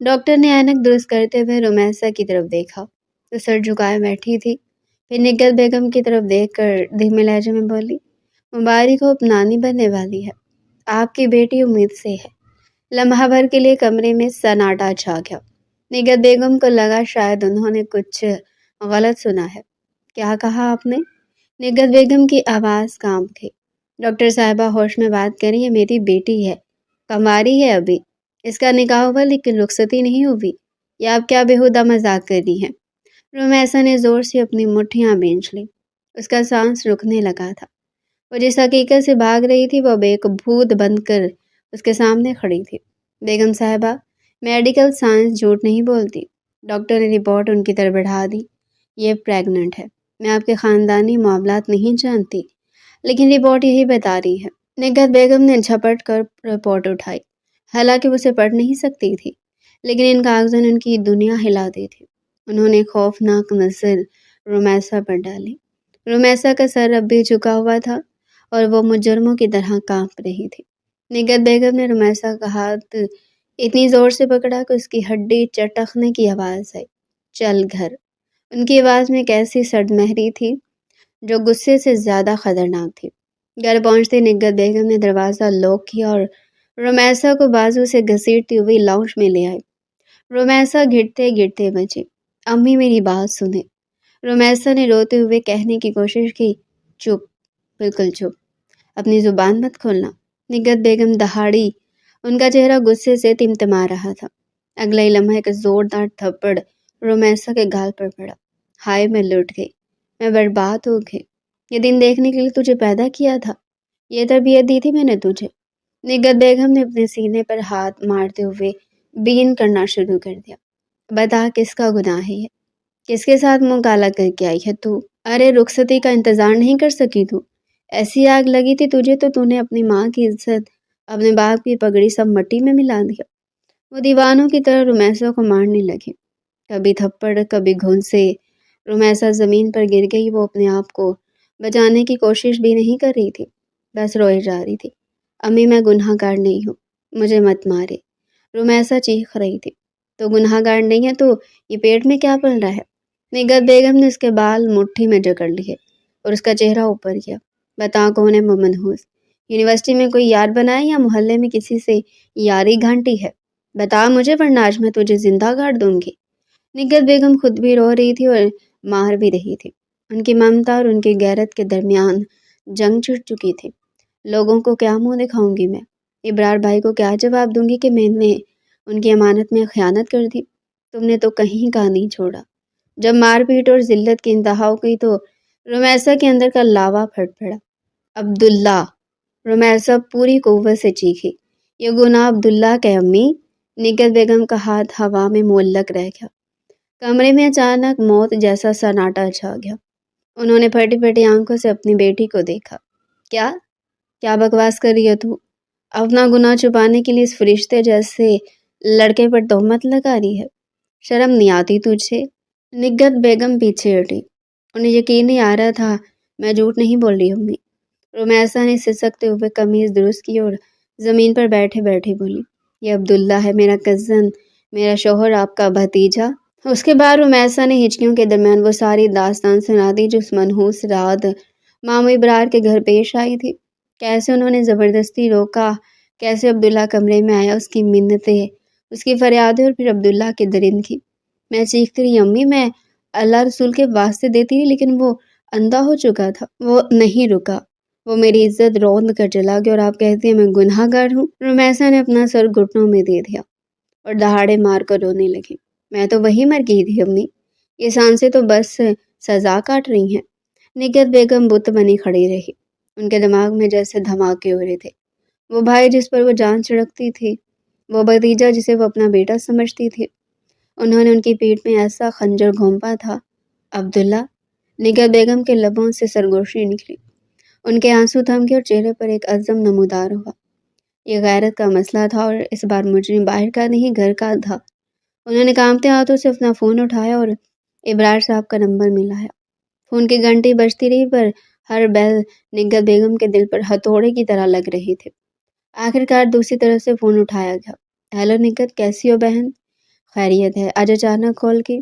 ڈاکٹر نے اینک درست کرتے ہوئے رومیسا کی طرف دیکھا۔ تو سر جھکائے بیٹھی تھی، پھر نگہت بیگم کی طرف دیکھ کر دھیمے لہجے میں بولی، مبارک ہو، اب نانی بننے والی ہے، آپ کی بیٹی امید سے ہے۔ لمحہ بھر کے لیے کمرے میں سناٹا چھا گیا۔ نگہت بیگم کو لگا شاید انہوں نے کچھ غلط سنا ہے۔ کیا کہا آپ نے؟ نگہت بیگم کی آواز کانپ گئی۔ ڈاکٹر صاحبہ ہوش میں بات کر رہی ہے، میری بیٹی ہے، کنواری ہے ابھی، اس کا نکاح ہوا لیکن رخصتی نہیں ہوئی۔ یا آپ کیا بےہودہ مذاق کر رہی ہیں؟ رومیسا نے زور سے اپنی مٹھیاں بھینچ لی۔ اس کا سانس رکنے لگا تھا۔ وہ جس حقیقت سے بھاگ رہی تھی وہ اب ایک بھوت بن کر اس کے سامنے کھڑی تھی۔ بیگم صاحبہ، میڈیکل سائنس جھوٹ نہیں بولتی۔ ڈاکٹر نے رپورٹ ان کی طرف بڑھا دی۔ یہ پریگننٹ ہے۔ میں آپ کے خاندانی معاملات نہیں جانتی، لیکن رپورٹ یہی بتا رہی ہے۔ نگہت بیگم نے جھپٹ کر رپورٹ اٹھائی۔ حالانکہ وہ اسے پڑھ نہیں سکتی تھی، لیکن ان کاغذوں نے ان کی دنیا ہلا دی تھی۔ انہوں نے خوفناک نظر رومیسا پر ڈالی۔ رومیسا کا سر اب بھی جھکا ہوا تھا اور وہ مجرموں کی طرح کانپ رہی تھی۔ نگہت بیگم نے رومیسا کا ہاتھ اتنی زور سے پکڑا کہ اس کی ہڈی چٹکنے کی آواز آئی۔ چل گھر۔ ان کی آواز میں ایک ایسی سرد مہری تھی جو غصے سے زیادہ خطرناک تھی۔ گھر پہنچتے نگہت بیگم نے دروازہ لاک کیا اور رومیسا کو بازو سے گھسیٹتی ہوئی لاؤنج میں لے آئی۔ رومیسا گھٹتے گھٹتے بچی۔ امی میری بات سنیں۔ رومیسا نے روتے ہوئے کہنے کی کوشش کی۔ چپ، بالکل چپ، اپنی زبان مت کھولنا۔ نگہت بیگم دہاڑی۔ ان کا چہرہ غصے سے تمتما رہا تھا۔ اگلا ہی لمحہ ایک زوردار تھپڑ رومیسا کے گال پر پڑا۔ ہائے، میں لٹ گئی، میں برباد ہو گئی۔ یہ دن دیکھنے کے لیے تجھے پیدا کیا تھا، یہ تربیت دی تھی میں نے تجھے۔ نگہت بیگم نے اپنے سینے پر ہاتھ مارتے ہوئے بین کرنا شروع کر دیا۔ بتا کس کا گناہ ہے یہ؟ کس کے ساتھ منہ کالا کر کے آئی ہے تو؟ ارے رخصتی کا انتظار نہیں کر سکی تو؟ ایسی آگ لگی تھی تجھے تو نے اپنی ماں کی عزت، اپنے باپ کی پگڑی سب مٹی میں ملا دیا۔ وہ دیوانوں کی طرح رومیسا کو مارنے لگی، کبھی تھپڑ کبھی گھونسے۔ رومیسا زمین پر گر گئی۔ وہ اپنے آپ کو بچانے کی کوشش بھی نہیں کر رہی تھی، بس روئے جا رہی تھی۔ امی میں گناہ گار نہیں ہوں، مجھے مت مارے، رومیسا چیخ رہی تھی۔ تو گناہ گار نہیں ہے تو یہ پیٹ میں کیا پل رہا ہے؟ نگہت بیگم نے اس کے بال مٹھی میں جکڑ لیے اور اس کا چہرہ اوپر کیا۔ بتا کون ہے وہ منحوس؟ یونیورسٹی میں کوئی یار بنائے یا محلے میں کسی سے یاری گھانٹی ہے؟ بتا مجھے، ورنہ آج میں تجھے زندہ گاڑ دوں گی۔ نگہت بیگم خود بھی رو رہی تھی اور مار بھی رہی تھی۔ ان کی ممتا اور ان کی غیرت کے درمیان جنگ چھڑ چکی تھی۔ لوگوں کو کیا منہ دکھاؤں گی میں؟ ابرار بھائی کو کیا جواب دوں گی کہ میں نے ان کی امانت میں خیانت کر دی؟ تم نے تو کہیں کا نہیں چھوڑا۔ جب مار پیٹ اور ذلت کی انتہا ہو گئی تو رمیسا کے اندر کا لاوا پھٹ پڑا۔ عبداللہ! رمیسا پوری قوت سے چیخی۔ یہ گناہ عبداللہ کا ہے امی۔ نگہت بیگم کا ہاتھ ہوا میں معلق رہ گیا۔ کمرے میں اچانک موت جیسا سناٹا چھا گیا۔ انہوں نے پھٹی پھٹی آنکھوں سے اپنی بیٹی کو دیکھا۔ کیا بکواس کر رہی ہے تو؟ اپنا گناہ چھپانے کے لیے اس فرشتے جیسے لڑکے پر تہمت لگا رہی ہے؟ شرم نہیں آتی تجھے؟ نگہت بیگم پیچھے ہٹی۔ انہیں یقین نہیں آ رہا تھا میں جھوٹ نہیں بول رہی امی۔ رمیسا نے سسکتے ہوئے قمیض درست کی اور زمین پر بیٹھے بیٹھے بولی، یہ عبداللہ ہے، میرا کزن، میرا شوہر، آپ کا بھتیجا۔ اس کے بعد رمیسا نے ہچکیوں کے درمیان وہ ساری داستان سنا دی جو اس منحوس رات مامو ابرار کے گھر پیش آئی تھی۔ کیسے انہوں نے زبردستی روکا، کیسے عبداللہ کمرے میں آیا، اس کی منتیں، اس کی فریادیں، اور پھر عبداللہ کی درندگی۔ میں چیختی رہی، امی میں اللہ رسول کے واسطے دیتی رہی، لیکن وہ اندھا ہو چکا تھا، وہ نہیں رکا، وہ میری عزت روند کر چلا گیا، اور آپ کہتی ہیں میں گناہ گار ہوں؟ رمیسا نے اپنا سر گھٹنوں میں دے دیا اور دہاڑے مار کر رونے لگی۔ میں تو وہی مر گئی تھی امی، یہ سانسیں تو بس سزا کاٹ رہی ہیں۔ نگہت بیگم بت بنی کھڑی رہی۔ ان کے دماغ میں جیسے دھماکے ہو رہے تھے۔ وہ بھائی جس پر وہ جان چھڑکتی تھی، وہ بھتیجا جسے وہ اپنا بیٹا سمجھتی تھی، انہوں نے ان کی پیٹھ میں ایسا خنجر گھونپا تھا۔ عبداللہ! نگہت بیگم کے لبوں سے سرگوشی نکلی۔ ان کے آنسو تھم گئے اور چہرے پر ایک عزم نمودار ہوا۔ یہ غیرت کا مسئلہ تھا، اور اس بار مجرم باہر کا نہیں گھر کا تھا۔ انہوں نے کانپتے ہاتھوں سے اپنا فون اٹھایا اور ابرار صاحب کا نمبر ملایا۔ فون کی گھنٹی بجتی رہی، پر ہر بیل نگہت بیگم کے دل پر ہتھوڑے کی طرح لگ رہی تھی۔ آخرکار دوسری طرف سے فون اٹھایا گیا۔ ہیلو نگہت، کیسی ہو بہن؟ خیریت ہے؟ آج اچانک کال کی؟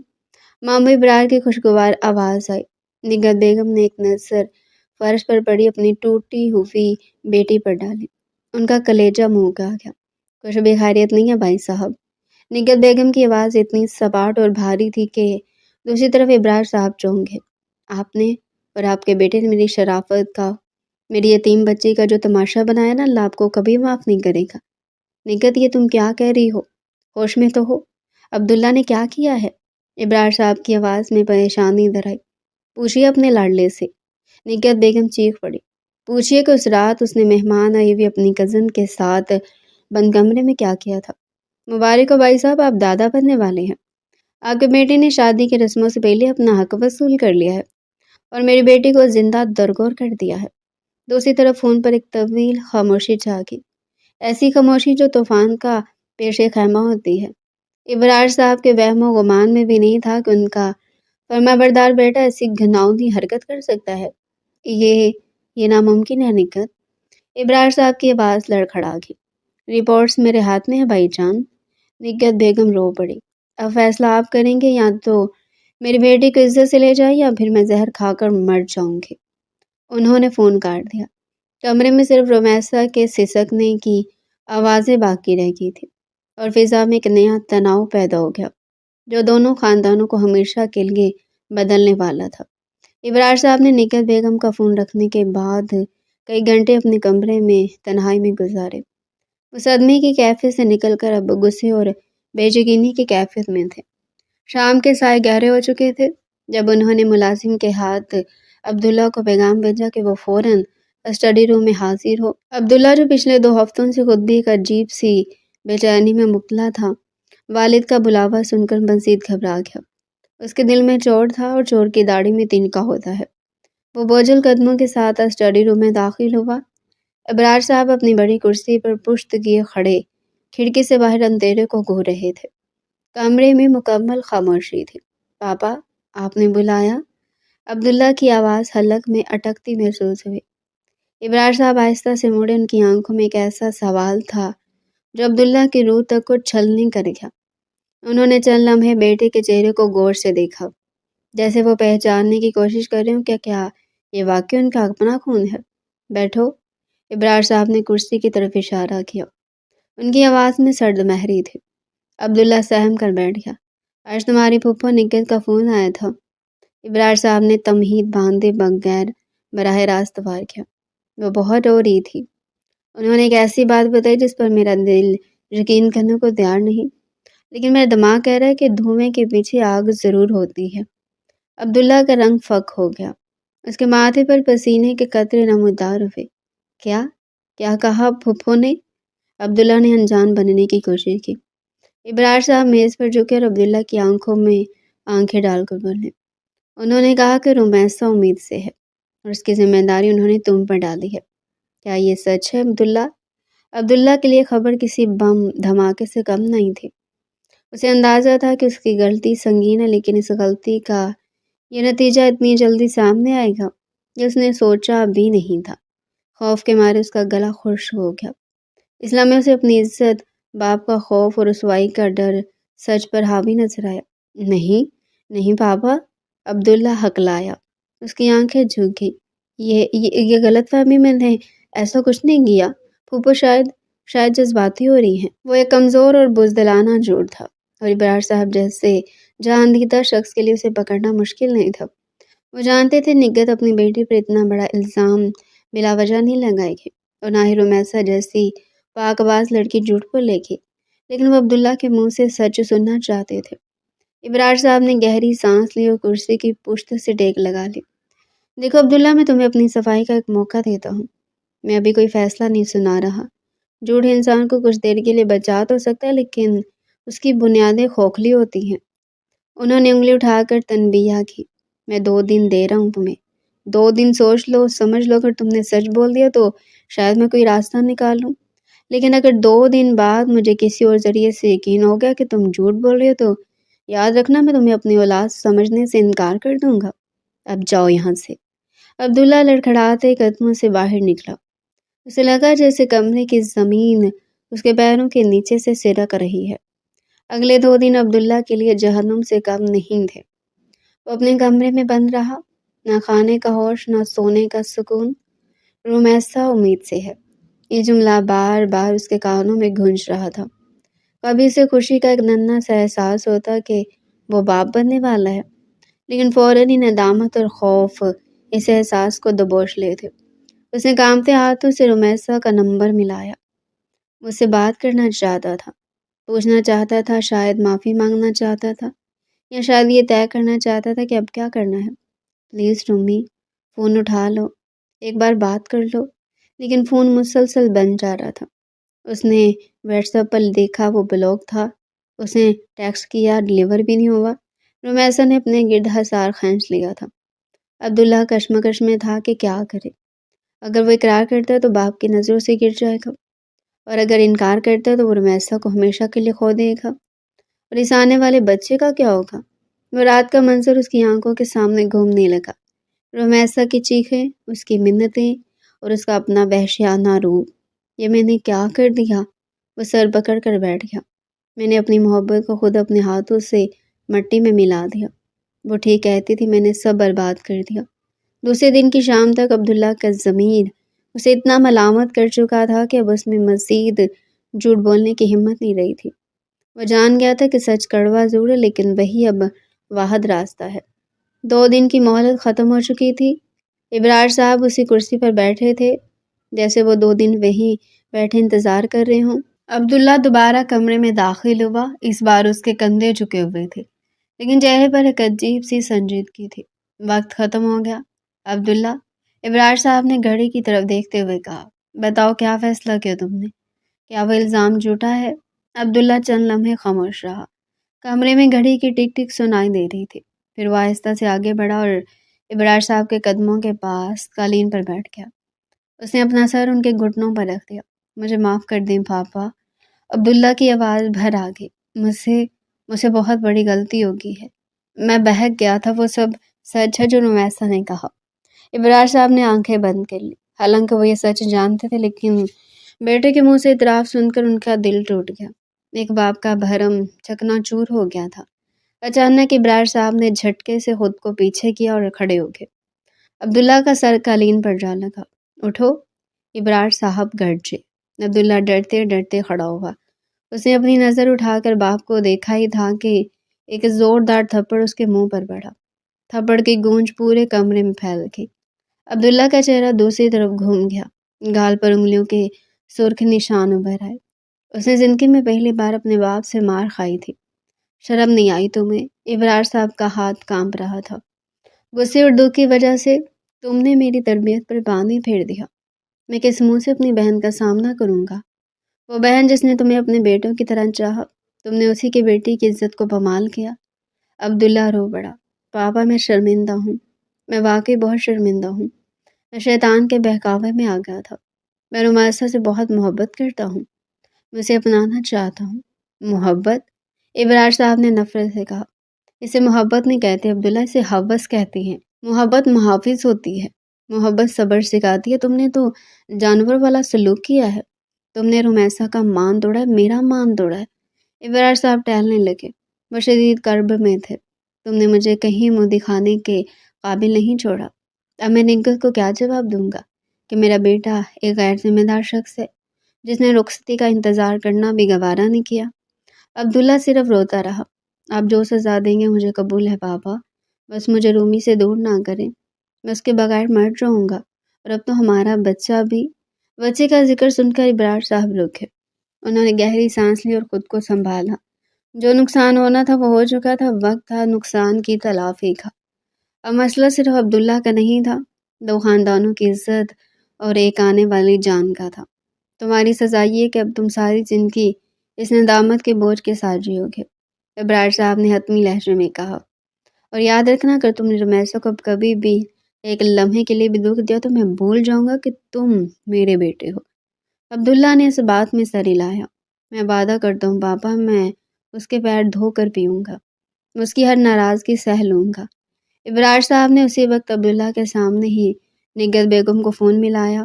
مامو ابرار کی خوشگوار آواز آئی۔ نگہت بیگم نے ایک نظر فرش پر پڑی اپنی ٹوٹی ہوئی بیٹی پر ڈالی۔ ان کا کلیجہ منہ آ گیا۔ کچھ بھی خیریت نہیں ہے بھائی صاحب۔ نگہت بیگم کی آواز اتنی سپاٹ اور بھاری تھی کہ دوسری طرف ابرار صاحب چونک گئے۔ آپ نے اور آپ کے بیٹے نے میری شرافت کا، میری یتیم بچی کا جو تماشا بنایا نا، اللہ آپ کو کبھی معاف نہیں کرے گا۔ نگہت یہ تم کیا کہہ رہی ہو؟ ہوش میں تو ہو؟ عبداللہ نے کیا کیا ہے؟ ابرار صاحب کی آواز میں پریشانی در آئی۔ پوچھئے اپنے لاڈلے سے۔ نگہت بیگم چیخ پڑی۔ پوچھئے کہ اس رات اس نے مہمان آئی ہوئی اپنی کزن کے ساتھ بند کمرے میں کیا کیا تھا۔ مبارک ہو بھائی صاحب، آپ دادا بننے والے ہیں۔ آپ کے بیٹے نے شادی کی رسموں سے پہلے اپنا حق وصول کر لیا ہے اور میری بیٹی کو زندہ درگور کر دیا ہے۔ دوسری طرف فون پر ایک طویل خاموشی چھا گئی، ایسی خاموشی جو طوفان کا پیش خیمہ ہوتی ہے۔ ابرار صاحب کے وہم و گمان میں بھی نہیں تھا کہ ان کا فرمانبردار بیٹا ایسی گھناؤنی حرکت کر سکتا ہے۔ یہ ناممکن ہے نگہت۔ ابرار صاحب کی آواز لڑکھڑا گئی۔ رپورٹس میرے ہاتھ میں ہے بھائی جان۔ نگہت بیگم رو پڑی۔ اب فیصلہ آپ کریں گے، یا تو میری بیٹی کو عزت سے لے جائیں یا پھر میں زہر کھا کر مر جاؤں گی۔ انہوں نے فون کاٹ دیا۔ کمرے میں صرف رمیسا کے سسکنے کی آوازیں باقی رہ گئی تھی، اور فضا میں ایک نیا تناؤ پیدا ہو گیا جو دونوں خاندانوں کو ہمیشہ کے لیے بدلنے والا تھا۔ ابرار صاحب نے نگہت بیگم کا فون رکھنے کے بعد کئی گھنٹے اپنے کمرے میں تنہائی میں گزارے۔ وہ صدمے کی کیفیت سے نکل کر اب غصے اور بے یقینی کی کیفیت میں تھے۔ شام کے سائے گہرے ہو چکے تھے جب انہوں نے ملازم کے ہاتھ عبداللہ کو پیغام بھیجا کہ وہ فوراً اسٹڈی روم میں حاضر ہو۔ عبداللہ جو پچھلے 2 ہفتوں سے خود بھی ایک عجیب سی بے چینی میں مبتلا تھا، والد کا بلاوا سن کر مزید گھبرا گیا۔ اس کے دل میں چور تھا، اور چور کی داڑھی میں تنکا ہوتا ہے۔ وہ بوجھل قدموں کے ساتھ اسٹڈی روم میں داخل ہوا۔ ابرار صاحب اپنی بڑی کرسی پر پشت کیے کھڑے کھڑکی سے باہر اندھیرے کو گھور رہے تھے۔ کمرے میں مکمل خاموشی تھی۔ پاپا، آپ نے بلایا؟ عبداللہ کی آواز حلق میں اٹکتی محسوس ہوئی۔ ابرار صاحب آہستہ سے مڑے۔ ان کی آنکھوں میں ایک ایسا سوال تھا جو عبداللہ کی روح تک کو چھلنی کر گیا۔ انہوں نے چند لمحے بیٹے کے چہرے کو غور سے دیکھا، جیسے وہ پہچاننے کی کوشش کر رہے ہوں کہ کیا یہ واقعی ان کا اپنا خون ہے۔ بیٹھو۔ ابرار صاحب نے کرسی کی طرف اشارہ کیا۔ ان کی آواز میں سرد مہری تھی۔ عبداللہ سہم کر بیٹھ گیا۔ آج تمہاری پھپھو نگہت کا فون آیا تھا۔ ابرار صاحب نے تمہید باندھے بغیر براہ راست وار کیا۔ وہ بہت رو رہی تھی۔ انہوں نے ایک ایسی بات بتائی جس پر میرا دل یقین کرنے کو تیار نہیں، لیکن میرا دماغ کہہ رہا ہے کہ دھوئیں کے پیچھے آگ ضرور ہوتی ہے۔ عبداللہ کا رنگ فک ہو گیا، اس کے ماتھے پر پسینے کے قطرے نمودار ہوئے۔ کیا کہا پھپھو نے؟ عبداللہ نے انجان بننے کی کوشش کی۔ ابرار صاحب میز پر جھکے اور عبداللہ کی آنکھوں میں آنکھیں ڈال کر بولے، انہوں نے کہا کہ رومیسا امید سے ہے اور اس کی ذمہ داری انہوں نے تم پر ڈالی ہے۔ کیا یہ سچ ہے عبداللہ؟ عبداللہ کے لیے خبر کسی بم دھماکے سے کم نہیں تھی۔ اسے اندازہ تھا کہ اس کی غلطی سنگین ہے، لیکن اس غلطی کا یہ نتیجہ اتنی جلدی سامنے آئے گا یہ اس نے سوچا بھی نہیں تھا۔ خوف کے مارے اس کا گلا خشک ہو گیا۔ اس لمحے اسے اپنی عزت، باپ کا خوف اور رسوائی کا ڈر سچ پر حاوی نظر آیا۔ نہیں پاپا، عبداللہ ہکلایا۔ اس کی آنکھیں جھک گئی۔ یہ غلط فہمی، میں نے ایسا کچھ نہیں کیا۔ پھوپھو شاید جذباتی ہو رہی ہیں۔ وہ ایک کمزور اور بزدلانہ جھوٹ تھا، اور ابرار صاحب جیسے جان دیدہ شخص کے لیے اسے پکڑنا مشکل نہیں تھا۔ وہ جانتے تھے نگہت اپنی بیٹی پر اتنا بڑا الزام بلا وجہ نہیں لگائے گی، اور نہ ہی رومیسا جیسی پاک باز لڑکی جھوٹ بولے گی، لیکن وہ عبداللہ کے منہ سے سچ سننا چاہتے تھے۔ ابرار صاحب نے گہری سانس لی اور کرسی کی پشت سے ٹیک لگا لی۔ دیکھو عبداللہ، میں تمہیں اپنی صفائی کا ایک موقع دیتا ہوں۔ میں ابھی کوئی فیصلہ نہیں سنا رہا۔ جھوٹ انسان کو کچھ دیر کے لیے بچا تو سکتا ہے، لیکن اس کی بنیادیں کھوکھلی ہوتی ہیں۔ انہوں نے انگلی اٹھا کر تنبیہ کی۔ میں 2 دن دے رہا ہوں تمہیں۔ 2 دن سوچ لو، سمجھ لو، اگر تم نے سچ بول دیا تو شاید میں کوئی راستہ نکال لوں، لیکن اگر 2 دن بعد مجھے کسی اور ذریعے سے یقین ہو گیا کہ تم جھوٹ بول رہے ہو تو یاد رکھنا میں تمہیں اپنی اولاد سمجھنے سے انکار کر دوں گا۔ اب جاؤ یہاں سے۔ عبداللہ لڑکھڑاتے قدموں سے باہر نکلا۔ اسے لگا جیسے کمرے کی زمین اس کے پیروں کے نیچے سے سرک رہی ہے۔ اگلے 2 دن عبداللہ کے لیے جہنم سے کم نہیں تھے۔ وہ اپنے کمرے میں بند رہا، نہ کھانے کا ہوش، نہ سونے کا سکون۔ رومیسا امید سے ہے، یہ جملہ بار بار اس کے کانوں میں گونج رہا تھا۔ کبھی اسے خوشی کا ایک ننھا سا احساس ہوتا کہ وہ باپ بننے والا ہے، لیکن فوراً ہی ندامت اور خوف اس احساس کو دبوچ لیتے۔ اس نے کانپتے ہاتھوں سے رومیسا کا نمبر ملایا۔ وہ اس سے بات کرنا چاہتا تھا، پوچھنا چاہتا تھا، شاید معافی مانگنا چاہتا تھا، یا شاید یہ طے کرنا چاہتا تھا کہ اب کیا کرنا ہے۔ پلیز رومی، فون اٹھا لو، ایک بار بات کر لو۔ لیکن فون مسلسل بند جا رہا تھا۔ اس نے واٹس ایپ پر دیکھا، وہ بلاک تھا۔ اس نے ٹیکسٹ کیا، ڈیلیور بھی نہیں ہوا۔ رومیسا نے اپنے گرد حصار کھینچ لیا تھا۔ عبداللہ کشمکش میں تھا کہ کیا کرے۔ اگر وہ اقرار کرتا تو باپ کی نظروں سے گر جائے گا، اور اگر انکار کرتا تو وہ رومیسا کو ہمیشہ کے لیے کھو دے گا، اور اس آنے والے بچے کا کیا ہوگا؟ وہ رات کا منظر اس کی آنکھوں کے سامنے گھومنے لگا۔ رومیسا کی چیخیں، اس کی منتیں، اور اس کا اپنا وحشیانہ روپ۔ یہ میں نے کیا کر دیا؟ وہ سر پکڑ کر بیٹھ گیا۔ میں نے اپنی محبت کو خود اپنے ہاتھوں سے مٹی میں ملا دیا۔ وہ ٹھیک کہتی تھی، میں نے سب برباد کر دیا۔ دوسرے دن کی شام تک عبداللہ کا ضمیر اسے اتنا ملامت کر چکا تھا کہ اب اس میں مزید جھوٹ بولنے کی ہمت نہیں رہی تھی۔ وہ جان گیا تھا کہ سچ کڑوا ضرور ہے، لیکن وہی اب واحد راستہ ہے۔ 2 دن کی مہلت ختم ہو چکی تھی۔ ابرار صاحب اسی کرسی پر بیٹھے تھے جیسے وہ 2 دن وہیں بیٹھے انتظار کر رہے ہوں۔ عبداللہ دوبارہ کمرے میں داخل ہوا۔ اس بار اس کے کندھے جھکے ہوئے تھے، لیکن چہرے پر ایک عجیب سی سنجیدگی تھی۔ وقت ختم ہو گیا عبداللہ، ابرار صاحب نے گھڑی کی طرف دیکھتے ہوئے کہا۔ بتاؤ، کیا فیصلہ کیا تم نے؟ کیا وہ الزام جھوٹا ہے؟ عبداللہ چند لمحے خاموش رہا۔ کمرے میں گھڑی کی ٹک ٹک سنائی دے رہی تھی۔ پھر وہ آہستہ سے آگے بڑھا اور ابرار صاحب کے قدموں کے پاس قالین پر بیٹھ گیا۔ اس نے اپنا سر ان کے گھٹنوں پر رکھ دیا۔ مجھے معاف کر دیں پاپا۔ عبداللہ کی آواز بھر آ گئی۔ مجھ سے بہت بڑی غلطی ہو گئی ہے۔ میں بہک گیا تھا، وہ سب سچ ہے جو رومیسا نے کہا۔ ابرار صاحب نے آنکھیں بند کر لی۔ حالانکہ وہ یہ سچ جانتے تھے، لیکن بیٹے کے منہ سے اعتراف سن کر ان کا دل ٹوٹ گیا۔ ایک باپ کا بھرم چکنا چور ہو گیا تھا۔ اچانک ابرار صاحب نے جھٹکے سے خود کو پیچھے کیا اور کھڑے ہو گئے۔ عبداللہ کا سر قالین پر جا لگا۔ اٹھو، ابرار صاحب گرجے۔ عبداللہ ڈرتے ڈرتے کھڑا ہوا۔ اس نے اپنی نظر اٹھا کر باپ کو دیکھا ہی تھا کہ ایک زوردار تھپڑ اس کے منہ پر پڑا۔ تھپڑ کی گونج پورے کمرے میں پھیل گئی۔ عبداللہ کا چہرہ دوسری طرف گھوم گیا۔ گال پر انگلیوں کے سرخ نشان ابھر آئے۔ اس نے زندگی میں پہلی بار اپنے باپ سے مار کھائی تھی۔ شرم نہیں آئی تمہیں؟ ابرار صاحب کا ہاتھ کانپ رہا تھا۔ غصے اور دکھ کی وجہ سے تم نے میری تربیت پر پانی پھیر دیا۔ میں کس منہ سے اپنی بہن کا سامنا کروں گا؟ وہ بہن جس نے تمہیں اپنے بیٹوں کی طرح چاہا، تم نے اسی کی بیٹی کی عزت کو پامال کیا۔ عبداللہ رو پڑا۔ پاپا میں شرمندہ ہوں، میں واقعی بہت شرمندہ ہوں۔ میں شیطان کے بہکاوے میں آ گیا تھا۔ میں رومیسا سے بہت محبت کرتا ہوں، میں اسے اپنانا چاہتا ہوں۔ محبت؟ ابرار صاحب نے نفرت سے کہا۔ اسے محبت نہیں کہتے عبداللہ، اسے ہوس کہتے ہیں۔ محبت محافظ ہوتی ہے، محبت صبر سکھاتی ہے۔ تم نے تو جانور والا سلوک کیا ہے، تم نے رومیسا کا مان توڑا ہے، میرا مان توڑا ہے۔ ابرار صاحب ٹہلنے لگے، وہ شدید کرب میں تھے۔ تم نے مجھے کہیں منہ دکھانے کے قابل نہیں چھوڑا۔ اب میں نگہت کو کیا جواب دوں گا کہ میرا بیٹا ایک غیر ذمہ دار شخص ہے جس نے رخصتی کا انتظار کرنا بھی گوارا نہیں کیا۔ عبداللہ صرف روتا رہا۔ آپ جو سزا دیں گے مجھے قبول ہے پاپا، بس مجھے رومی سے دور نہ کریں، میں اس کے بغیر مر جاؤں گا، اور اب تو ہمارا بچہ بھی۔ بچے کا ذکر سن کر ابرار صاحب رکے۔ انہوں نے گہری سانس لی اور خود کو سنبھالا۔ جو نقصان ہونا تھا وہ ہو چکا تھا، وقت تھا نقصان کی تلافی کا۔ اب مسئلہ صرف عبداللہ کا نہیں تھا، دو خاندانوں کی عزت اور ایک آنے والی جان کا تھا۔ تمہاری سزا یہ کہ اب تم ساری زندگی اس ندامت کے بوجھ کے ساتھ جیو گے، ابرار صاحب نے حتمی لہجے میں کہا۔ اور یاد رکھنا اگر تم نے رومیسا کو کبھی بھی ایک لمحے کے لیے بھی دکھ دیا تو میں بھول جاؤں گا کہ تم میرے بیٹے ہو۔ عبداللہ نے اس بات میں سر ہلایا۔ میں وعدہ کرتا ہوں پاپا، میں اس کے پیر دھو کر پیوں گا، اس کی ہر ناراضگی سہ لوں گا۔ ابرار صاحب نے اسی وقت عبداللہ کے سامنے ہی نگہت بیگم کو فون ملایا۔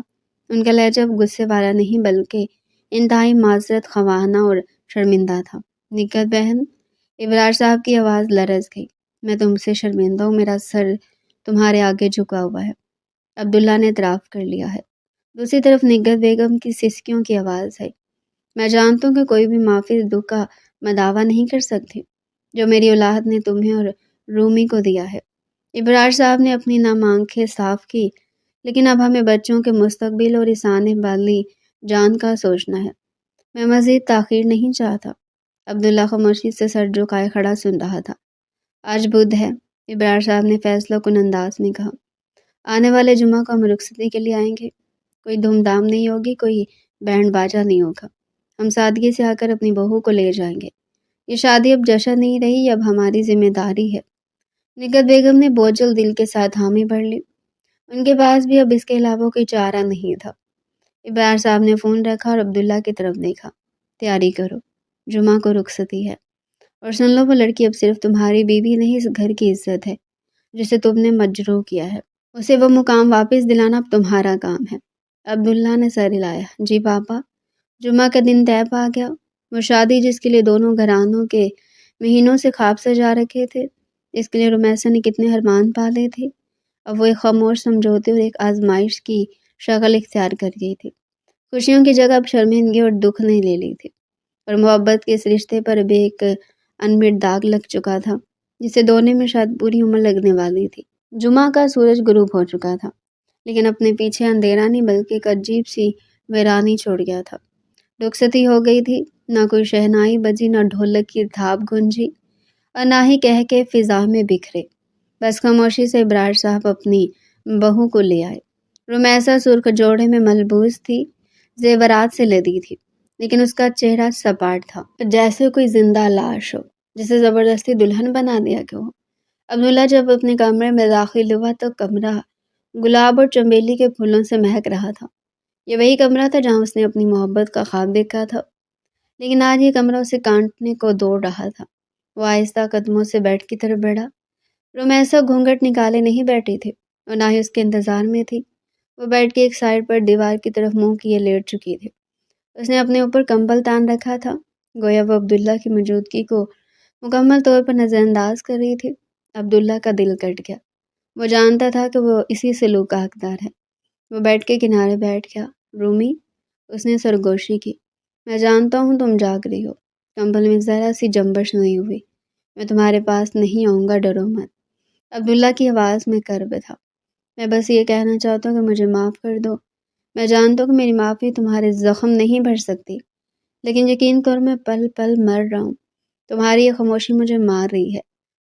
ان کا لہجہ غصے والا نہیں بلکہ انتہائی معذرت خواہانہ اور شرمندہ تھا۔ نگہت بہن، ابرار صاحب کی آواز لرز گئی۔ میں تم سے شرمندہ ہوں، میرا سر تمہارے آگے جھکا ہوا ہے۔ عبداللہ نے اعتراف کر لیا ہے۔ دوسری طرف نگہت بیگم کی سسکیوں کی آواز ہے۔ میں جانتا ہوں کہ کوئی بھی معافی اس دکھ کا میں دعویٰ نہیں کر سکتی جو میری اولاد نے تمہیں اور رومی کو دیا ہے۔ ابرار صاحب نے اپنی نم آنکھیں صاف کی۔ لیکن اب ہمیں بچوں کے مستقبل اور اس آنے والی جان کا سوچنا ہے۔ میں مزید تاخیر نہیں چاہتا۔ عبداللہ خاموشی سے سر جھکائے کھڑا سن رہا تھا۔ آج بدھ ہے، ابرار صاحب نے فیصلہ کن انداز میں کہا۔ آنے والے جمعہ کو ہم رخصتی کے لیے آئیں گے۔ کوئی دھوم دھام نہیں ہوگی، کوئی بینڈ باجا نہیں ہوگا۔ ہم سادگی سے آ کر اپنی بہو کو لے جائیں گے۔ یہ شادی اب جشن نہیں رہی، اب ہماری ذمہ داری ہے۔ نگہت بیگم نے بوجھل دل کے ساتھ حامی بھر لی۔ ان کے پاس بھی اب اس کے علاوہ کوئی چارہ نہیں تھا۔ ابرار صاحب نے فون رکھا اور عبداللہ کی طرف دیکھا۔ تیاری کرو، جمعہ کو رخصتی ہے، اور سن لو وہ لڑکی اب صرف تمہاری بیوی نہیں، اس گھر کی عزت ہے جسے تم نے مجروح کیا ہے۔ اسے وہ مقام واپس دلانا اب تمہارا کام ہے۔ عبداللہ نے سر ہلایا۔ جی پاپا۔ جمعہ کا دن طے پا گیا۔ وہ شادی جس کے لیے دونوں گھرانوں کے مہینوں سے خواب سجا رکھے تھے، اس کے لیے رومیسا نے کتنے ارمان پالے تھے، اب وہ ایک خاموش سمجھوتے اور ایک آزمائش کی شکل اختیار کر گئی تھی۔ خوشیوں کی جگہ اب شرمندگی اور دکھ نے لے لی تھی، اور محبت کے اس رشتے پر بھی ایک انمٹ داغ لگ چکا تھا جسے دھونے میں شاید پوری عمر لگنے والی تھی۔ جمعہ کا سورج غروب ہو چکا تھا، لیکن اپنے پیچھے اندھیرا نہیں بلکہ ایک عجیب سی ویرانی چھوڑ گیا تھا۔ رخصتی ہو گئی تھی، نہ کوئی شہنائی بجی، نہ ڈھولک کی دھاپ گونجی، اور نہ ہی کہہ کے فضا میں بکھرے۔ بس خاموشی سے ابرار صاحب اپنی بہو کو لے آئے۔ رومیسا سرخ جوڑے میں ملبوس تھی، زیورات سے لدی تھی، لیکن اس کا چہرہ سپاٹ تھا، جیسے کوئی زندہ لاش ہو جسے زبردستی دلہن بنا دیا گیا ہو۔ عبداللہ جب اپنے کمرے میں داخل ہوا تو کمرہ گلاب اور چنبیلی کے پھولوں سے مہک رہا تھا۔ یہ وہی کمرہ تھا جہاں اس نے اپنی محبت کا خواب دیکھا تھا، لیکن آج یہ کمرہ اسے کانٹنے کو دوڑ رہا تھا۔ وہ آہستہ قدموں سے بیڈ کی طرف بڑھا۔ رومیسا گھونگھٹ نکالے نہیں بیٹھی تھی اور نہ ہی اس کے انتظار میں تھی۔ وہ بیڈ کے ایک سائڈ پر دیوار کی طرف منہ کیے لیٹ چکی تھی۔ اس نے اپنے اوپر کمبل تان رکھا تھا، گویا وہ عبداللہ کی موجودگی کو مکمل طور پر نظر انداز کر رہی تھی۔ عبداللہ کا دل کٹ گیا۔ وہ جانتا تھا کہ وہ اسی سلوک کا حقدار ہے۔ وہ بیڈ کے کنارے بیٹھ گیا۔ رومی، اس نے سرگوشی کی، میں جانتا ہوں تم جاگ رہی ہو، کمبل میں ذرا سی جنبش نہیں ہوئی، میں تمہارے پاس نہیں آؤں گا، ڈرو مت۔ عبداللہ کی آواز میں کرب تھا۔ میں بس یہ کہنا چاہتا ہوں کہ مجھے معاف کر دو۔ میں جانتا ہوں کہ میری معافی تمہارے زخم نہیں بھر سکتی، لیکن یقین کرو میں پل پل مر رہا ہوں۔ تمہاری یہ خاموشی مجھے مار رہی ہے۔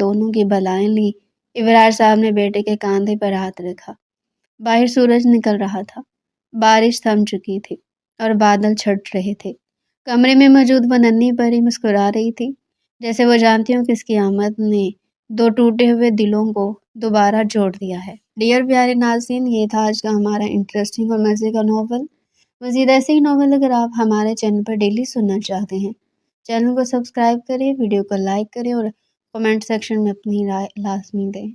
دونوں کی بلائیں لی۔ ابرار صاحب نے بیٹے کے کاندھے پر ہاتھ رکھا۔ باہر سورج نکل رہا تھا، بارش تھم چکی تھی اور بادل چھٹ رہے تھے۔ کمرے میں موجود وہ ننھی پری مسکرا رہی تھی، جیسے وہ جانتی ہوں کہ اس کی آمد نے دو ٹوٹے ہوئے دلوں کو دوبارہ جوڑ دیا ہے۔ ڈیئر پیارے ناظرین، یہ تھا آج کا ہمارا انٹرسٹنگ اور مزے کا ناول۔ مزید ایسے ہی ناول اگر آپ ہمارے چینل پر ڈیلی سننا چاہتے ہیں، چینل کو سبسکرائب کریں، ویڈیو کو لائک کریں اور کمنٹ سیکشن میں اپنی رائے لازمی دیں۔